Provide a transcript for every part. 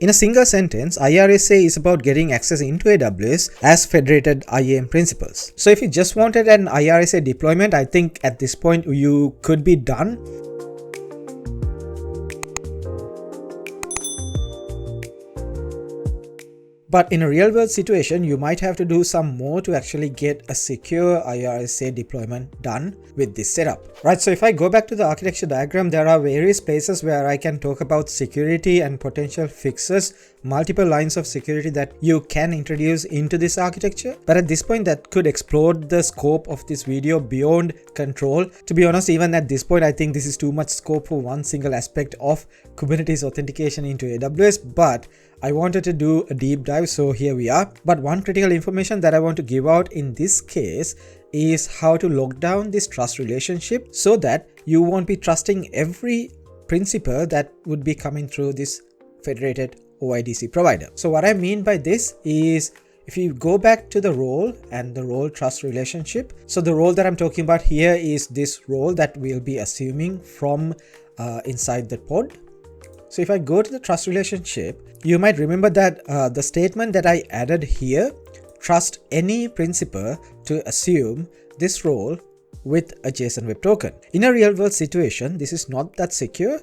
In a single sentence, IRSA is about getting access into AWS as federated IAM principles. So if you just wanted an IRSA deployment, I think at this point you could be done. But in a real world situation, you might have to do some more to actually get a secure IRSA deployment done with this setup. Right, so if I go back to the architecture diagram, there are various places where I can talk about security and potential fixes, multiple lines of security that you can introduce into this architecture. But at this point, that could explode the scope of this video beyond control. To be honest, even at this point, I think this is too much scope for one single aspect of Kubernetes authentication into AWS, but I wanted to do a deep dive, so here we are. But one critical information that I want to give out in this case is how to lock down this trust relationship so that you won't be trusting every principal that would be coming through this federated OIDC provider. So what I mean by this is, if you go back to the role and the role trust relationship, so the role that I'm talking about here is this role that we'll be assuming from inside the pod. So if I go to the trust relationship, you might remember that the statement that I added here, trust any principal to assume this role with a JSON Web Token. In a real world situation, this is not that secure.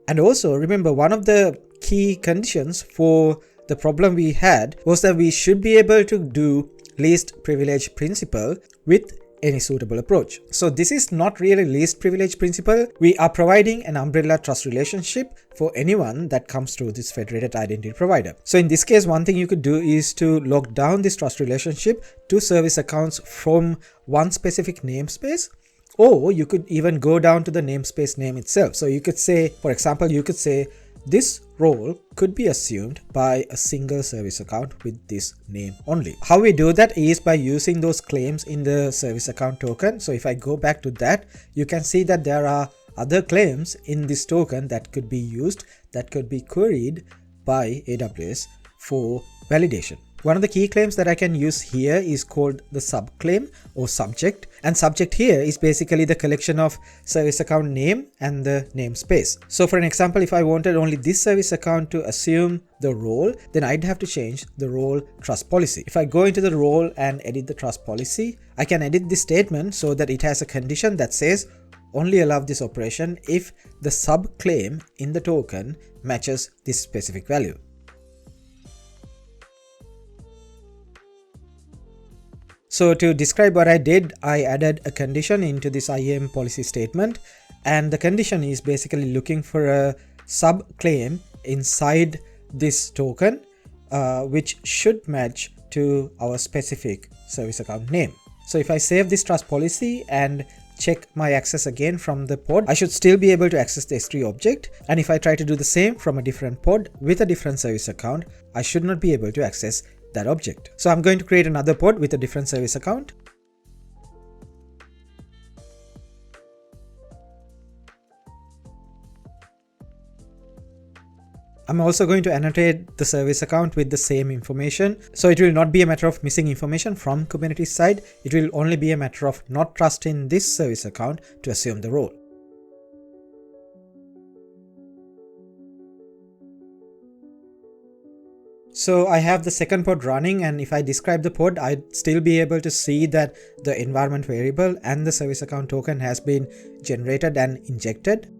And also remember, one of the key conditions for the problem we had was that we should be able to do least privilege principle with any suitable approach. So this is not really least privilege principle. We are providing an umbrella trust relationship for anyone that comes through this federated identity provider. So in this case, one thing you could do is to lock down this trust relationship to service accounts from one specific namespace, or you could even go down to the namespace name itself. So you could say, for example, you could say this role could be assumed by a single service account with this name only. How we do that is by using those claims in the service account token. So if I go back to that, you can see that there are other claims in this token that could be used, that could be queried by AWS for validation. One of the key claims that I can use here is called the subclaim or subject, and subject here is basically the collection of service account name and the namespace. So for an example, if I wanted only this service account to assume the role, then I'd have to change the role trust policy. If I go into the role and edit the trust policy, I can edit this statement so that it has a condition that says only allow this operation if the subclaim in the token matches this specific value. So to describe what I did, I added a condition into this IAM policy statement, and the condition is basically looking for a subclaim inside this token, which should match to our specific service account name. So if I save this trust policy and check my access again from the pod, I should still be able to access the S3 object. And if I try to do the same from a different pod with a different service account, I should not be able to access that object. So I'm going to create another pod with a different service account. I'm also going to annotate the service account with the same information. So it will not be a matter of missing information from Kubernetes side. It will only be a matter of not trusting this service account to assume the role. So I have the second pod running, and if I describe the pod, I'd still be able to see that the environment variable and the service account token has been generated and injected.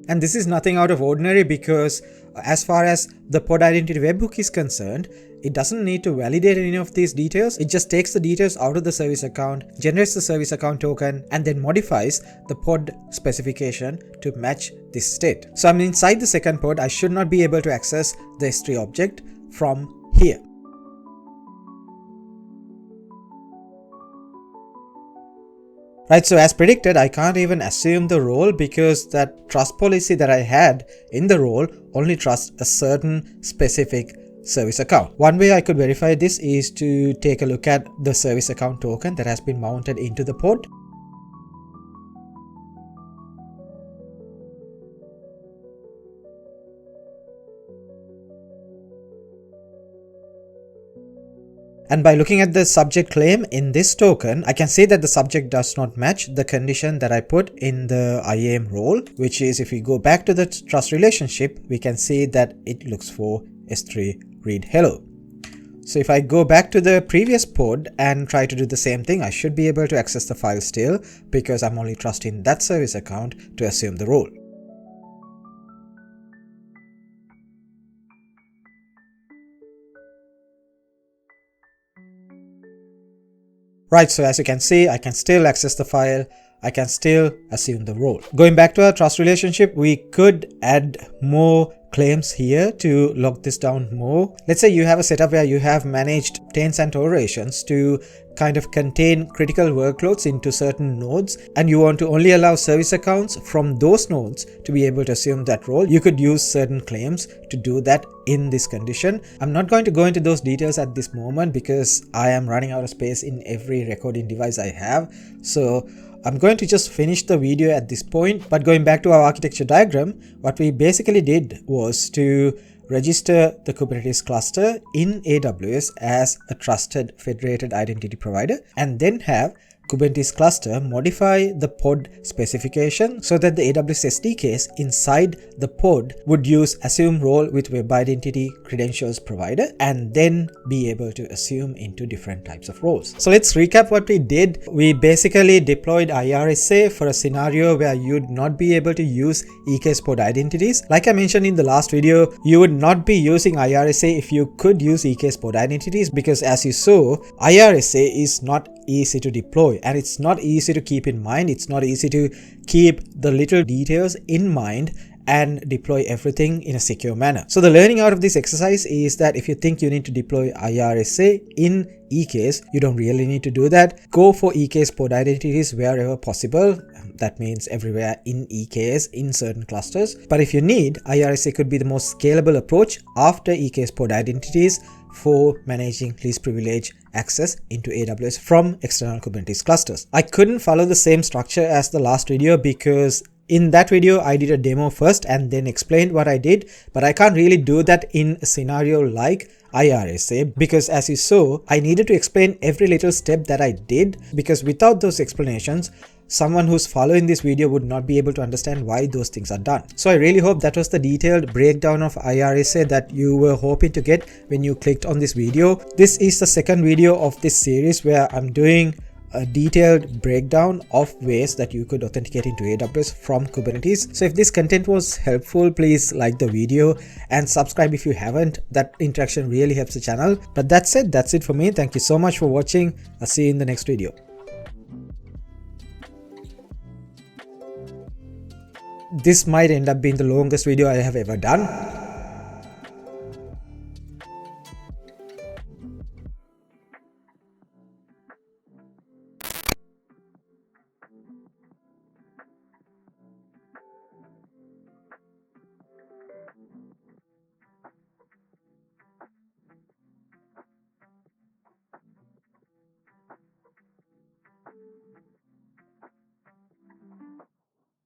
And this is nothing out of ordinary, because as far as the pod identity webhook is concerned, it doesn't need to validate any of these details. It just takes the details out of the service account, generates the service account token, and then modifies the pod specification to match this state. So I'm inside the second pod. I should not be able to access the S3 object from here. Right, so as predicted, I can't even assume the role because that trust policy that I had in the role only trusts a certain specific service account. One way I could verify this is to take a look at the service account token that has been mounted into the pod. And by looking at the subject claim in this token, I can see that the subject does not match the condition that I put in the IAM role, which is if we go back to the trust relationship, we can see that it looks for S3 read hello. So if I go back to the previous pod and try to do the same thing, I should be able to access the file still because I'm only trusting that service account to assume the role. Right, so as you can see, I can still access the file, I can still assume the role. Going back to our trust relationship, we could add more claims here to lock this down more. Let's say you have a setup where you have managed taints and tolerations to kind of contain critical workloads into certain nodes, and you want to only allow service accounts from those nodes to be able to assume that role. You could use certain claims to do that in this condition. I'm not going to go into those details at this moment because I am running out of space in every recording device I have. So I'm going to just finish the video at this point, but going back to our architecture diagram, what we basically did was to register the Kubernetes cluster in AWS as a trusted federated identity provider, and then have Kubernetes cluster modify the pod specification so that the AWS SDKs inside the pod would use assume role with web identity credentials provider and then be able to assume into different types of roles. So let's recap what we did. We basically deployed IRSA for a scenario where you'd not be able to use EKS pod identities. Like I mentioned in the last video, you would not be using IRSA if you could use EKS pod identities because, as you saw, IRSA is not easy to deploy and it's not easy to keep in mind. It's not easy to keep the little details in mind and deploy everything in a secure manner. So the learning out of this exercise is that if you think you need to deploy IRSA in EKS, you don't really need to do that. Go for EKS pod identities wherever possible. That means everywhere in EKS in certain clusters. But if you need, IRSA could be the most scalable approach after EKS pod identities for managing least privilege access into AWS from external Kubernetes clusters. I couldn't follow the same structure as the last video because in that video I did a demo first and then explained what I did, but I can't really do that in a scenario like IRSA because, as you saw, I needed to explain every little step that I did because without those explanations, someone who's following this video would not be able to understand why those things are done. So I really hope that was the detailed breakdown of IRSA that you were hoping to get when you clicked on this video. This is the second video of this series where I'm doing a detailed breakdown of ways that you could authenticate into AWS from Kubernetes. So if this content was helpful, please like the video and subscribe if you haven't. That interaction really helps the channel. But that said, that's it for me. Thank you so much for watching. I'll see you in the next video. This might end up being the longest video I have ever done.